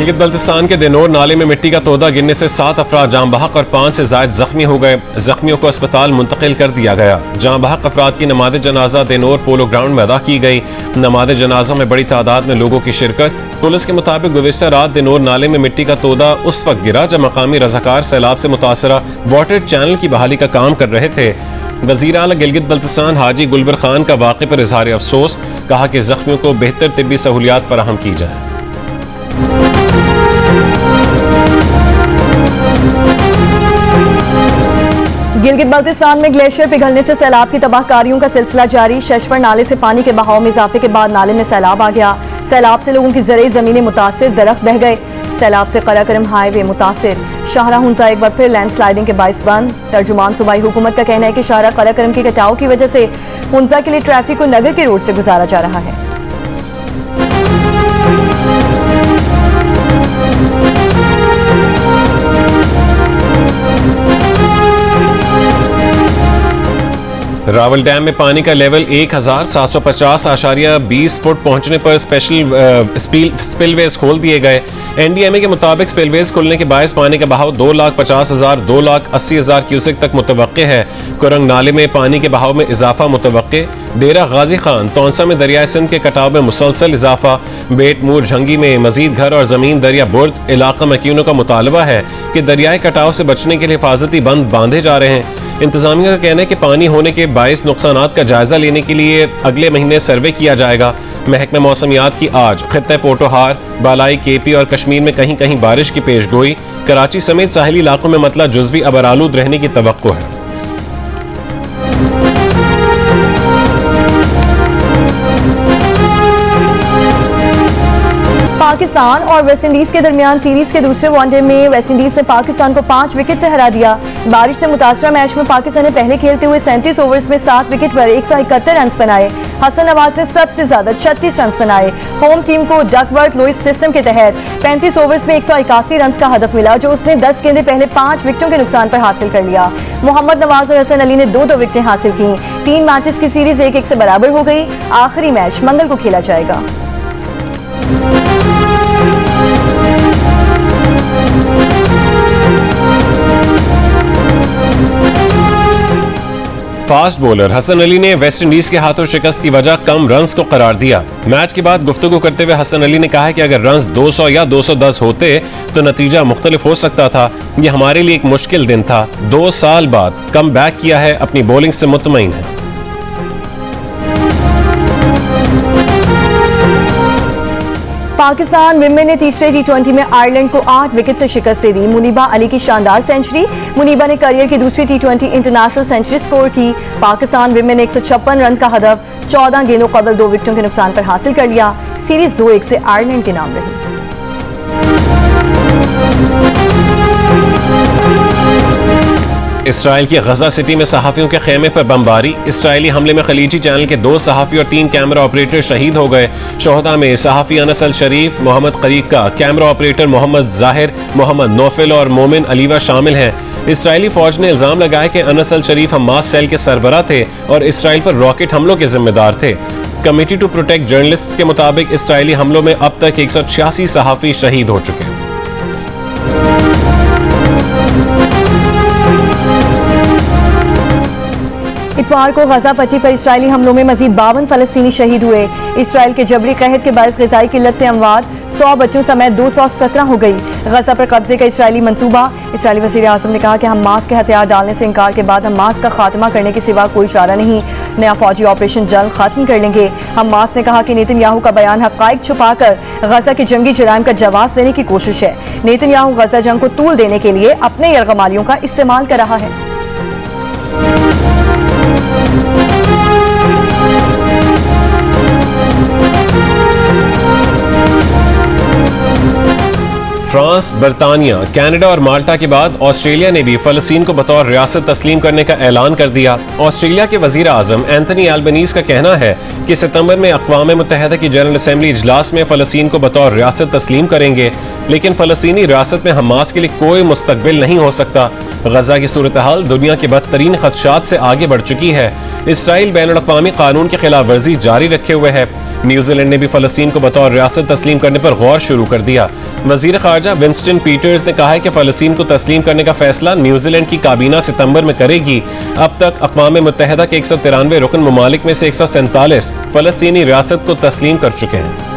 गिलगित बल्तिस्तान के देनोर नाले में मिट्टी का तोदा गिरने से 7 अफराद जाँ बहक और 5 से जायद जख्मी हो गए। जख्मियों को अस्पताल मुंतकिल कर दिया गया। जाँ बहक अफराद की नमाज जनाजा देनोर पोलो ग्राउंड में अदा की गई। नमाज जनाजा में बड़ी तादाद में लोगों की शिरकत। पुलिस के मुताबिक गुज़िश्ता रात देनोर नाले में मिट्टी का तोदा उस वक्त गिरा जब मकामी रज़ाकार सैलाब से मुतासरा वाटर चैनल की बहाली का काम कर रहे थे। वज़ीर आला गिलगित बल्तिस्तान हाजी गुलबर खान का वाक़े पर इजहार अफसोस, कहा कि जख्मियों को बेहतर तिब्बी सहूलियात फराहम की जाए। गिलगित बल्तिस्तान में ग्लेशियर पिघलने से सैलाब की तबाहकारियों का सिलसिला जारी। शशपर नाले से पानी के बहाव में इजाफे के बाद नाले में सैलाब आ गया। सैलाब से लोगों की ज़रई ज़मीनें मुतासिर, दरख्त बह गए। सैलाब से कराकरम हाईवे मुतासिर। शाहरा हुंजा एक बार फिर लैंडस्लाइडिंग के बाइस बंद। तर्जुमान सूबाई हुकूमत का कहना है कि शाहरा कराकरम के कटाव की वजह से हुंजा के लिए ट्रैफिक को नगर के रोड से गुजारा जा रहा है। रावल डैम में पानी का लेवल 1750.20 फुट पहुंचने पर स्पेशल स्पिलवेज खोल दिए गए। एनडीएमए के मुताबिक स्पिलवेज खुलने के बायस पानी का बहाव 2,50,000 2,80,000 क्यूसेक तक मुतवक्के है। कुरंग नाले में पानी के बहाव में इजाफा मुतवक्के। डेरा गाजी खान तौंसा में दरिया सिंध के कटाव में मुसलसल इजाफा। बेटमूर झंगी में मजीद घर और जमीन दरिया बुर्द। इलाका मकीनों का मुतालबा है कि दरियाई कटाव से बचने के लिए हिफाजती बंद बांधे जा रहे हैं। इंतजामिया का कहना है कि पानी होने के बायस नुकसानात का जायजा लेने के लिए अगले महीने सर्वे किया जाएगा। महकमे मौसमियात की आज खित्ते पोटोहार, बालाई केपी और कश्मीर में कहीं कहीं बारिश की पेशगोई। कराची समेत साहिली इलाकों में मतला जुज़वी अबरालूद रहने की तवक्को है। पाकिस्तान और वेस्टइंडीज के दरमियान सीरीज के दूसरे वनडे में वेस्टइंडीज ने पाकिस्तान को 5 विकेट से हरा दिया। बारिश से मुतासरा मैच में पाकिस्तान ने पहले खेलते हुए 37 ओवर्स में 7 विकेट पर 171 रन बनाए। हसन नवाज ने सबसे ज्यादा 36 रन बनाए। होम टीम को डकवर्थ लुइस सिस्टम के तहत 35 ओवर्स में 181 रन का हदफ मिला, जो उसने 10 गेंदें पहले 5 विकेटों के नुकसान पर हासिल कर लिया। मोहम्मद नवाज और हसन अली ने 2-2 विकेटें हासिल की। 3 मैचेस की सीरीज 1-1 से बराबर हो गई। आखिरी मैच मंगल को खेला जाएगा। फास्ट बॉलर हसन अली ने वेस्ट इंडीज के हाथों शिकस्त की वजह कम रन्स को करार दिया। मैच के बाद गुफ्तगू करते हुए हसन अली ने कहा कि अगर रन्स 200 या 210 होते तो नतीजा मुख्तलिफ हो सकता था। यह हमारे लिए एक मुश्किल दिन था। 2 साल बाद कम बैक किया है, अपनी बॉलिंग से मुतमईन है। पाकिस्तान विमेन ने तीसरे टी20 में आयरलैंड को 8 विकेट से शिकस्त दे दी। मुनीबा अली की शानदार सेंचुरी। मुनीबा ने करियर की दूसरी टी20 इंटरनेशनल सेंचुरी स्कोर की। पाकिस्तान विमेन ने 156 रन का हदफ 14 गेंदों कबल 2 विकेटों के नुकसान पर हासिल कर लिया। सीरीज 2-1 से आयरलैंड के नाम रही। इसराइल की गजा सिटी में सहाफियों के खेमे पर बमबारी। इसराइली हमले में खलीजी चैनल के 2 सहाफी और 3 कैमरा ऑपरेटर शहीद हो गए। शोहदा में सहाफी अनस अल शरीफ, मोहम्मद करीका, कैमरा ऑपरेटर मोहम्मद जाहिर, मोहम्मद नौफिल और मोमिन अलीवा शामिल हैं। इसराइली फौज ने इल्जाम लगाया कि अनस अल शरीफ हमास सेल के सरबराह थे और इसराइल पर रॉकेट हमलों के जिम्मेदार थे। कमेटी टू प्रोटेक्ट जर्नलिस्ट के मुताबिक इसराइली हमलों में अब तक 186 सहाफी शहीद हो चुके हैं। इतवार को गजा पट्टी पर इसराइली हमलों में मजीद 52 फलस्तीनी शहीद हुए। इसराइल के जबरी कहत के बायस ग़िज़ाई किल्लत से अमवात 100 बच्चों समेत 217 हो गई। गजा पर कब्जे का इसराइली मंसूबा। इसराइली वज़ीर आज़म ने कहा कि हमास के हथियार डालने से इनकार के बाद हमास का खात्मा करने के सिवा कोई चारा नहीं। नया फौजी ऑपरेशन जल्द खत्म कर लेंगे। हमास ने कहा कि नेतन्याहू का बयान हक़ाइक़ छुपाकर गजा के जंगी जुराइम का जवाब देने की कोशिश है। नेतन्याहू गजा जंग को तूल देने के लिए अपने यरगमालियों का इस्तेमाल कर रहा है। फ्रांस, बरतानिया, कनाडा और माल्टा के बाद ऑस्ट्रेलिया ने भी फ़लस्तीन को बतौर रियासत तस्लीम करने का ऐलान कर दिया। ऑस्ट्रेलिया के वज़ीर आज़म एंथनी एल्बनीज़ का कहना है कि सितंबर में अक़वाम मुत्तहिदा की जनरल असेंबली इजलास में फ़लस्तीन को बतौर रियासत तस्लीम करेंगे, लेकिन फ़लस्तीनी रियासत में हमास के लिए कोई मुस्तक़बिल नहीं हो सकता। गजा की सूरत हाल दुनिया के बदतरीन खदशात से आगे बढ़ चुकी है। इसराइल बैनुल अक़वामी कानून की खिलाफ वर्जी जारी रखे हुए है। न्यूजीलैंड ने भी फलस्तीन को बतौर रियासत तस्लीम करने पर गौर शुरू कर दिया। वजीर खारजा विंस्टन पीटर्स ने कहा है कि फलस्तीन को तस्लीम करने का फैसला न्यूजीलैंड की काबीना सितंबर में करेगी। अब तक अक़वाम मुत्तहिदा के 193 रुकन ममालिक में से 147 फलस्तीनी रियासत को तस्लीम कर चुके हैं।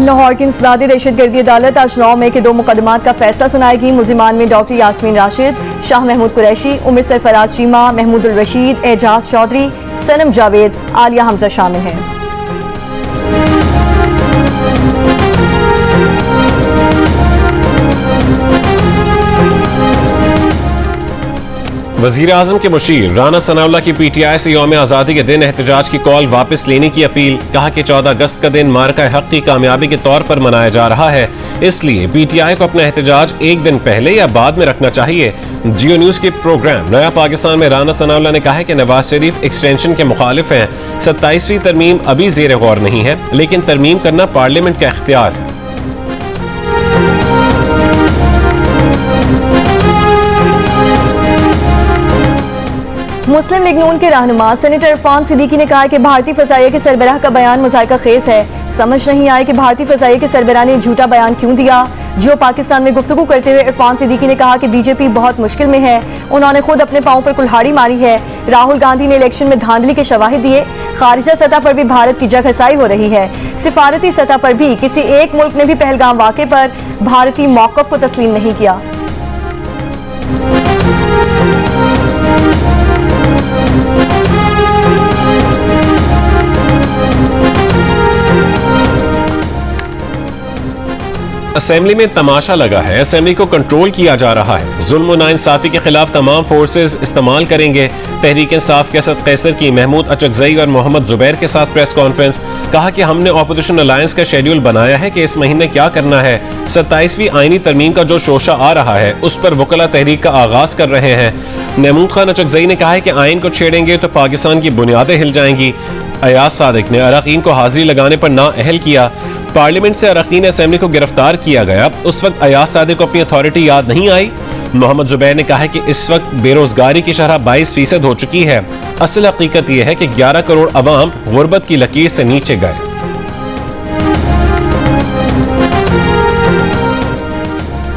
लाहौर की इंसदादी दहशतगर्दी अदालत आज 9 मई के 2 मुकदमात का फैसला सुनाएगी। मुल्जिमान में डॉक्टर यास्मीन राशिद, शाह महमूद कुरैशी, उम्र सरफराज चीमा, महमूदुल रशीद, एजाज चौधरी, सनम जावेद, आलिया हमजा शामिल हैं। वजीर आजम के मुशीर राना सनाउल्लाह की पीटीआई से यौम आज़ादी के दिन एहतजाज की कॉल वापस लेने की अपील। कहा कि 14 अगस्त का दिन मार्का हक की कामयाबी के तौर पर मनाया जा रहा है, इसलिए पीटीआई को अपना एहतजाज एक दिन पहले या बाद में रखना चाहिए। जियो न्यूज के प्रोग्राम नया पाकिस्तान में राना सनाउल्लाह ने कहा है कि नवाज शरीफ एक्सटेंशन के मुखालिफ हैं। 27वीं तरमीम अभी ज़ेर गौर नहीं है, लेकिन तरमीम करना पार्लियामेंट का इख्तियार है। मुस्लिम लीग नून के रहनुमा सेनेटर इरफान सिद्दीकी ने कहा कि भारतीय फजाइया के सरबराह का बयान मुज़ाहिका खेज है। समझ नहीं आए कि भारतीय फजाइया के सरबराह ने झूठा बयान क्यों दिया। जियो पाकिस्तान में गुफ्तगू करते हुए इरफान सिद्दीकी ने कहा कि बीजेपी बहुत मुश्किल में है, उन्होंने खुद अपने पांव पर कुल्हाड़ी मारी है। राहुल गांधी ने इलेक्शन में धांधली के शवाहिद दिए। खारिजा सतह पर भी भारत की जगहसाई हो रही है। सिफारती सतह पर भी किसी एक मुल्क ने भी पहलगाम वाक़े पर भारतीय मौक़िफ़ को तस्लीम नहीं किया। असेंबली में तमाशा लगा है, असेंबली को कंट्रोल किया जा रहा है। जुल्म और नाइंसाफी के खिलाफ तमाम फोर्सेज इस्तेमाल करेंगे। तहरीक इंसाफ के असद कैसर की महमूद अचकजई और मोहम्मद जुबैर के साथ प्रेस कॉन्फ्रेंस। कहा कि हमने ऑपोजिशन अलायंस का शेड्यूल बनाया है कि इस महीने क्या करना है। 27वीं आईनी तरमीम का जो शोशा आ रहा है उस पर वकला तहरीक का आगाज कर रहे हैं। महमूद खान अचकजई ने कहा है कि आइन को छेड़ेंगे तो पाकिस्तान की बुनियादें हिल जाएंगी। अयाज सादिक ने अरकान को हाजिरी लगाने पर नाअहल किया। पार्लियामेंट से अरकान असेंबली को गिरफ्तार किया गया, उस वक्त अयाज सादिक को अपनी अथॉरिटी याद नहीं आई। मोहम्मद जुबैर ने कहा है कि इस वक्त बेरोजगारी की शरह 22% हो चुकी है। असल हकीकत यह है कि 11 करोड़ अवाम गुर्बत की लकीर से नीचे गए।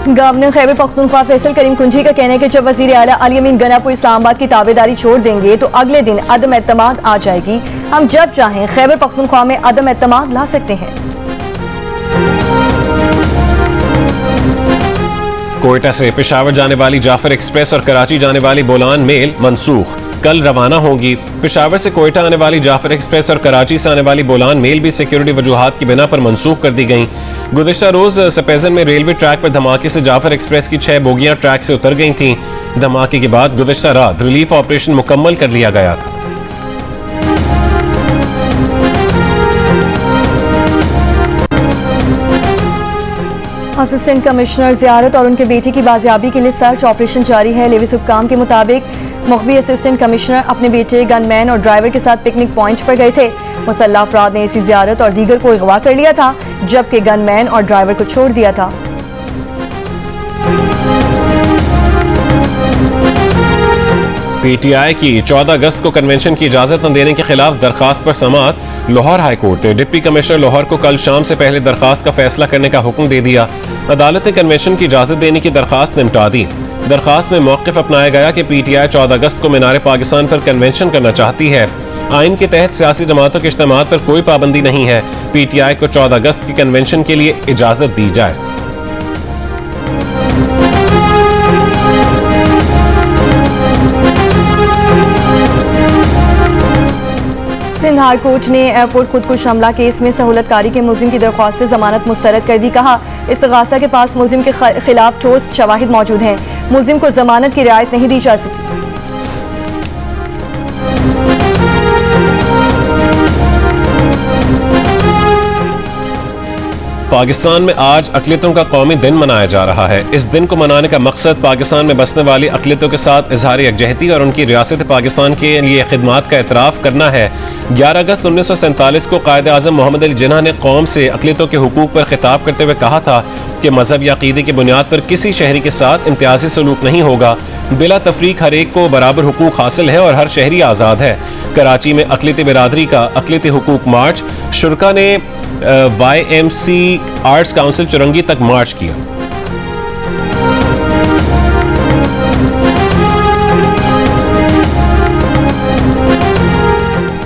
गवर्नर खैबर पख्तूनख्वा फैसल करीम कुंजी का कहना है कि जब वजीर आला अली अमीन गनापुर इस्लामाबाद की ताबेदारी छोड़ देंगे तो अगले दिन अदम एतमाद आ जाएगी। हम जब चाहें खैबर पख्तूनख्वा में अदम एतमाद ला सकते हैं। कोयटा से पेशावर जाने वाली जाफर एक्सप्रेस और कराची जाने वाली बोलान मेल मनसूख कल रवाना होगी। पेशावर से कोयटा आने वाली जाफर एक्सप्रेस और कराची से आने वाली बोलान मेल भी सिक्योरिटी वजूहात की बिना पर मनसूख कर दी गई। गुज़िश्ता रोज सपेजन में रेलवे ट्रैक पर धमाके से जाफर एक्सप्रेस की 6 बोगियां ट्रैक से उतर गई थीं। धमाके के बाद गुज़िश्ता रात रिलीफ ऑपरेशन मुकम्मल कर लिया गया था। असिस्टेंट कमिश्नर ज़ियारत और उनके बेटे की बाजियाबी के लिए सर्च ऑपरेशन जारी है। लेविस हुक्काम के मुताबिक मुखवी असिस्टेंट कमिश्नर अपने बेटे, गनमैन और ड्राइवर के साथ पिकनिक पॉइंट पर गए थे। मुसल्लह अफराद ने इसी ज़ियारत और दीगर को अगवा कर लिया था, जबकि गनमैन और ड्राइवर को छोड़ दिया था। पीटीआई की 14 अगस्त को कन्वेंशन की इजाजत न देने के खिलाफ दरखास्त पर समाअत। लाहौर हाई कोर्ट ने डिप्टी कमिश्नर लाहौर को कल शाम से पहले दरखास्त का फैसला करने का हुक्म दे दिया। अदालत ने कन्वेंशन की इजाजत देने की दरखास्त निपटा दी। दरखास्त में मौक़िफ़ अपनाया गया कि पीटीआई 14 अगस्त को मीनार पाकिस्तान पर कन्वेंशन करना चाहती है। आइन के तहत सियासी जमातों के इज्तिमात पर कोई पाबंदी नहीं है। पीटीआई को 14 अगस्त की कन्वेंशन के लिए इजाजत दी जाए। सिंध हाई कोर्ट ने एयरपोर्ट खुदकुश हमला केस में सहूलतकारी के मुलजिम की दरख्वास्त से जमानत मुस्तरद कर दी। कहा, इस्तिगासा के पास मुलजिम के खिलाफ ठोस शवाहिद मौजूद हैं। मुलजिम को जमानत की रियायत नहीं दी जा सकती। पाकिस्तान में आज अक़लियतों का कौमी दिन मनाया जा रहा है। इस दिन को मनाने का मकसद पाकिस्तान में बसने वाली अक़लियतों के साथ इजहार यकजहती और उनकी रियासत पाकिस्तान के लिए खिदमात का एतराफ़ करना है। 11 अगस्त 1947 को कायद आज़म मोहम्मद अली जिन्ना ने कौम से अक़लियतों के हुकूक पर खिताब करते हुए कहा था, कि मजहब या अकीदे की बुनियाद पर किसी शहरी के साथ इम्तियाजी सलूक नहीं होगा। बिला तफरीक हर एक को बराबर हुकूक हासिल है और हर शहरी आज़ाद है। कराची में अक़लियती बिरादरी का अक़लियती हुकूक मार्च, शुरका ने YMC आर्ट्स काउंसिल चुरंगी तक मार्च किया।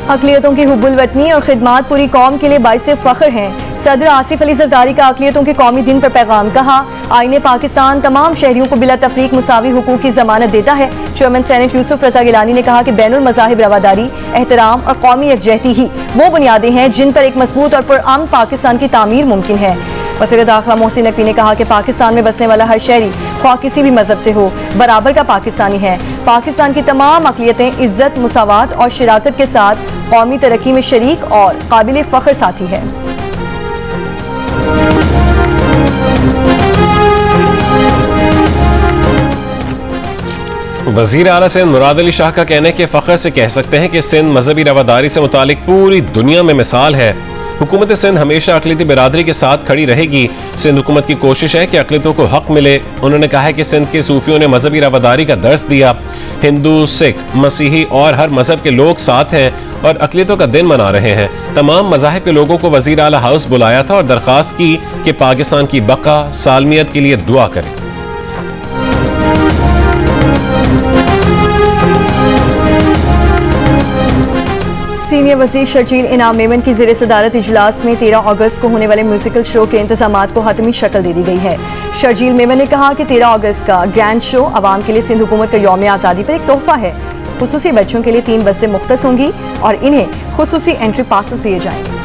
अक़लियतों की हुब्बुल वतनी और खिदमात पूरी कौम के लिए बाइसे फ़ख्र हैं। सदर आसिफ अली ज़रदारी का अक़लियतों के कौमी दिन पर पैगाम, कहा आईने पाकिस्तान तमाम शहरियों को बिला तफरीक मुसावी हुकूक की ज़मानत देता है। चेयरमैन सेनेट यूसुफ रज़ा गिलानी ने कहा कि बैनुल मज़ाहिब रवादारी, एहतराम और कौमी यकजहती ही वो बुनियादें हैं जिन पर एक मजबूत और पुरअमन पाकिस्तान की तामीर मुमकिन है। वज़ीर दाखिला मोहसिन नकवी ने कहा कि पाकिस्तान में बसने वाला हर शहरी ख्वाह किसी भी मजहब से हो, बराबर का पाकिस्तानी है। पाकिस्तान की तमाम अक़लियतें इज्जत, मुसावात और शराकत के साथ कौमी तरक्की में शरीक और काबिल फ़ख्र साथी है। वज़ीर आला सिंध मुराद अली शाह का कहना है कि फ़ख्र से कह सकते हैं कि सिंध मजहबी रवादारी से मुतालिक पूरी दुनिया में मिसाल है। हुकूमत सिंध हमेशा अक़लियती बिरादरी के साथ खड़ी रहेगी। सिंध हुकूमत की कोशिश है कि अक़लियतों को हक मिले। उन्होंने कहा है कि सिंध के सूफियों ने मजहबी रवादारी का दर्स दिया। हिंदू, सिख, मसीही और हर मजहब के लोग साथ हैं और अक़लियतों का दिन मना रहे हैं। तमाम मज़ाहिब के लोगों को वज़ीर आला हाउस बुलाया था और दरख्वास्त की कि पाकिस्तान की बका सालमियत के लिए दुआ करें। सीनियर वज़ीर शर्जील इनाम मेमन की ज़ेर सदारत इजलास में 13 अगस्त को होने वाले म्यूजिकल शो के इंतजामात को हतमी शक्ल दे दी गई है। शर्जील मेमन ने कहा कि 13 अगस्त का ग्रैंड शो अवाम के लिए सिंध हुकूमत का यौम आज़ादी पर एक तोहफा है। खुसूसी बच्चों के लिए 3 बसें मुख्तस होंगी और इन्हें खुसूसी एंट्री पासेस दिए जाएंगे।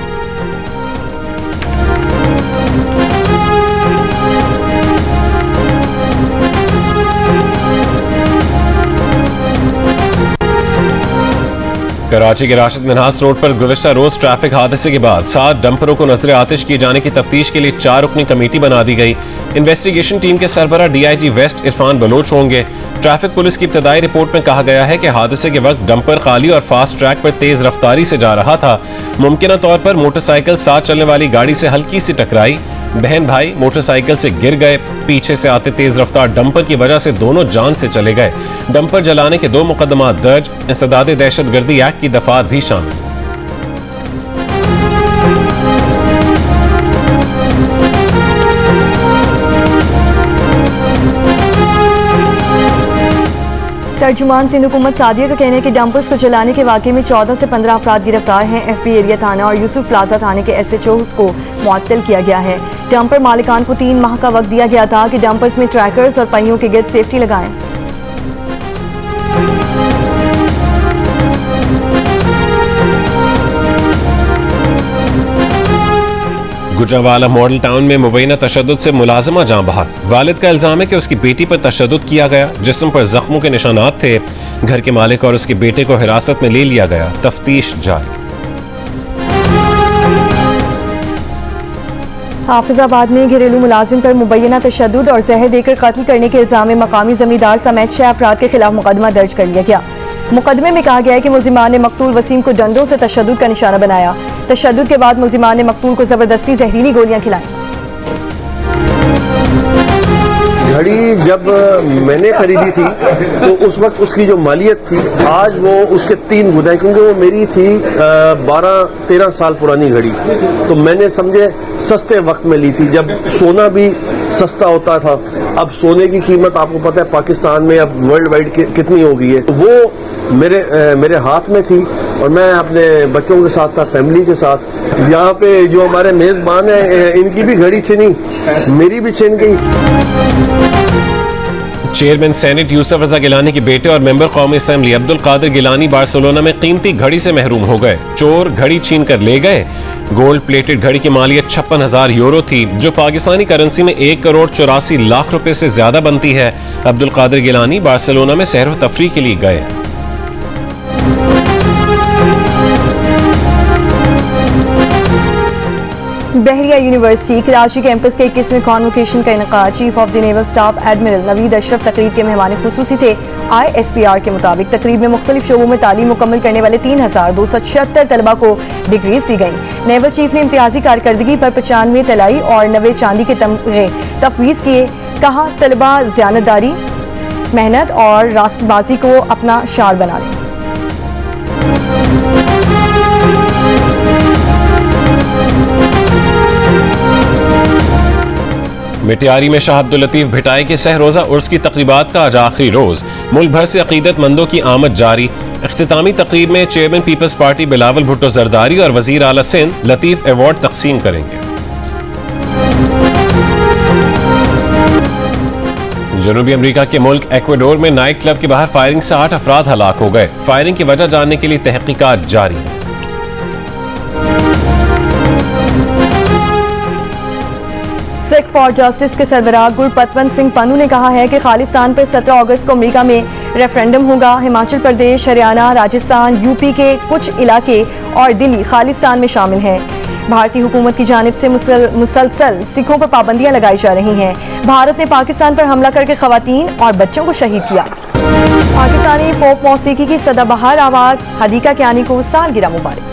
कराची के राशिद मिन्हास रोड पर गुज़िश्ता रोज ट्रैफिक हादसे के बाद 7 डंपरों को नजर आतिश किए जाने की तफ्तीश के लिए 4 रुकनी कमेटी बना दी गई। इन्वेस्टिगेशन टीम के सरबराह DIG वेस्ट इरफान बलोच होंगे। ट्रैफिक पुलिस की इब्तदाई रिपोर्ट में कहा गया है कि हादसे के वक्त डंपर खाली और फास्ट ट्रैक पर तेज रफ्तारी से जा रहा था। मुमकिन तौर पर मोटरसाइकिल साथ चलने वाली गाड़ी से हल्की सी टकराई। बहन भाई मोटरसाइकिल से गिर गए। पीछे से आते तेज रफ्तार डंपर की वजह से दोनों जान से चले गए। डंपर जलाने के 2 मुकदमात दर्ज। इंसदाद दहशतगर्दी एक्ट की दफात भी शामिल। तर्जुमान सिंध हुकूमत सादिया का कहना है कि डंपर्स को जलाने के वाक़े में 14 से 15 अफराद गिरफ्तार हैं। FB एरिया थाना और यूसुफ प्लाजा थाने के SHOs को मुअत्तल किया गया है। डंपर मालिकान को 3 माह का वक्त दिया गया था कि डंपर्स में ट्रैकर्स और पहियों के गिर्द सेफ्टी लगाएं। गुजरांवाला मॉडल टाउन में मुबैना तशद्दुद से मुलाजिमा जाँ बहक। वालिद का इल्जाम है कि उसकी बेटी पर तशद्दुद किया गया। जिस्म पर जख्मों के निशानात थे। घर के मालिक और उसके बेटे को हिरासत में ले लिया गया। तफ्तीश जारी। हाफिजाबाद में घरेलू मुलाजिम पर मुबैना तशद्दुद और जहर देकर कत्ल करने के इल्जाम में मकामी जमींदार समेत 6 अफराद के खिलाफ मुकदमा दर्ज कर लिया गया। मुकदमे में कहा गया है कि मुल्जिमान ने मकतूल वसीम को डंडों से तशद्दुद का निशाना बनाया। तशद्दुद के बाद मुल्जिमान ने मकतूल को जबरदस्ती जहरीली गोलियां खिलाई। घड़ी जब मैंने खरीदी थी तो उस वक्त उसकी जो मालियत थी आज वो उसके 3 गुना है, क्योंकि वो मेरी थी 12-13 साल पुरानी घड़ी। तो मैंने समझे सस्ते वक्त में ली थी जब सोना भी सस्ता होता था। अब सोने की कीमत आपको पता है पाकिस्तान में अब वर्ल्ड वाइड कितनी हो गई है। तो वो मेरे हाथ में थी और मैं अपने बच्चों के साथ था, फैमिली के साथ। यहाँ पे जो हमारे मेजबान है इनकी भी घड़ी छिनी, मेरी भी छिन गई। चेयरमैन सेनेट यूसुफ रज़ा गिलानी के बेटे और मेंबर कौमी असेंबली अब्दुल कादिर गिलानी बार्सिलोना में कीमती घड़ी से महरूम हो गए। चोर घड़ी छीन कर ले गए। गोल्ड प्लेटेड घड़ी की मालियत 56,000 यूरो थी, जो पाकिस्तानी करेंसी में 1 करोड़ 84 लाख रुपए से ज्यादा बनती है। अब्दुल कादिर गिलानी बार्सिलोना में सैर व तफरीह के लिए गए। बहरिया यूनिवर्सिटी कराची कैंपस के 21वें कॉन्वोकेशन का इनका chief of the naval staff admiral Naveed Ashraf तकरीब के मेहमान खुसूसी थे। ISPR के मुताबिक तकरीब में मुख्तलिफ शोबों में तालीम मुकम्मल करने वाले 3276 तलबा को डिग्रीज दी गई। नेवल चीफ ने इम्तियाजी कारकर्दगी पर 95 तलाई और 90 चांदी के तमगे तफवीज़ किए। कहा तलबा ज़ियानतदारी, मेहनत और रास्तबाजी को अपना शार बना लें। मिटियारी में शाह अब्दुल लतीफ भिटाई के सह रोज़ा उर्स की तकरीबात का आज आखिरी रोज। मुल्क भर से अकीदतमंदों की आमद जारी। इख्तितामी तकरीब में chairman peoples party Bilawal Bhutto Zardari और वजीर आला सिंध लतीफ अवार्ड तकसीम करेंगे। जनूबी अमेरिका के मुल्क एक्वाडोर में नाइट क्लब के बाहर फायरिंग से 8 अफराद हलाक हो गए। फायरिंग की वजह जानने के लिए तहकीकात जारी है। सिख फॉर जस्टिस के सरबराह गुरपतवंत सिंह पन्नू ने कहा है कि खालिस्तान पर 17 अगस्त को अमेरिका में रेफरेंडम होगा। हिमाचल प्रदेश, हरियाणा, राजस्थान, यूपी के कुछ इलाके और दिल्ली खालिस्तान में शामिल हैं। भारतीय हुकूमत की जानिब से मुसलसल सिखों पर पाबंदियां लगाई जा रही हैं। भारत ने पाकिस्तान पर हमला करके खवातीन और बच्चों को शहीद किया। पाकिस्तानी पॉप मौसीकी की सदाबहार आवाज हदीका कियानी को सालगिरह मुबारक।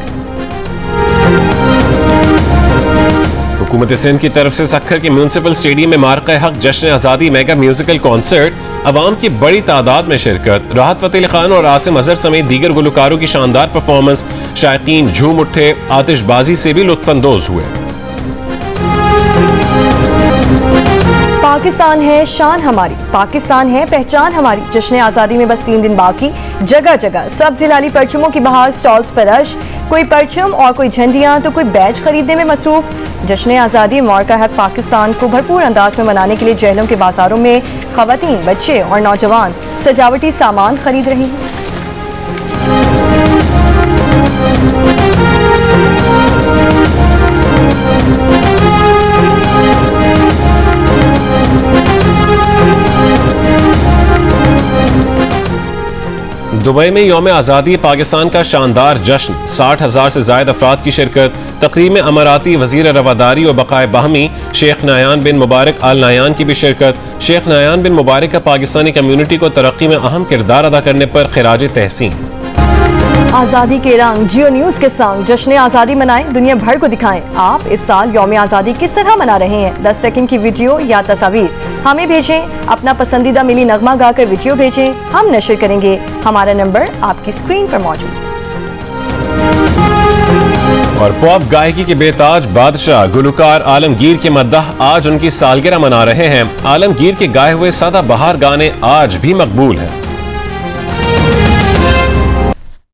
हुकूमत सिंध की तरफ से सक्खर के म्यूनसिपल स्टेडियम में मार्का हक जश्न आज़ादी मेगा म्यूजिकल कॉन्सर्ट, अवाम की बड़ी तादाद में शिरकत। राहत फतेह अली खान और आसिम अजहर समेत दीगर गुलकारों की शानदार परफॉर्मेंस। शायकीन झूम उठे, आतिशबाजी से भी लुत्फानंदोज हुए। पाकिस्तान है शान हमारी, पाकिस्तान है पहचान हमारी। जश्न आज़ादी में बस 3 दिन बाकी। जगह जगह सब्ज हिलाली परचमों की बहार, स्टॉल्स पर रश। कोई परचम और कोई झंडियां तो कोई बैच खरीदने में मसरूफ। जश्न आज़ादी मौका हक पाकिस्तान को भरपूर अंदाज में मनाने के लिए जेलों के बाजारों में खवातीन, बच्चे और नौजवान सजावटी सामान खरीद रहे हैं। दुबई में यौम आज़ादी पाकिस्तान का शानदार जश्न। 60,000 से ज्यादा अफराद की शिरकत। तकरीब में अमाराती वजीर रवादारी और बकाए बाहमी शेख नायान बिन मुबारक आल नायान की भी शिरकत। शेख नायान बिन मुबारक का पाकिस्तानी कम्युनिटी को तरक्की में अहम किरदार अदा करने पर खिराज तहसीन। आज़ादी के रंग जियो न्यूज के संग जश्न आज़ादी मनाएं, दुनिया भर को दिखाएं आप इस साल यौम आज़ादी किस तरह मना रहे हैं। 10 सेकंड की वीडियो या तस्वीर हमें भेजें। अपना पसंदीदा मिली नगमा गाकर वीडियो भेजें, हम नशर करेंगे। हमारा नंबर आपकी स्क्रीन पर मौजूद। और पॉप गायकी के बेताज बादशाह गुलकार आलमगीर के मद्दाह आज उनकी सालगिरह मना रहे हैं। आलमगीर के गाए हुए सदाबहार गाने आज भी मकबूल हैं।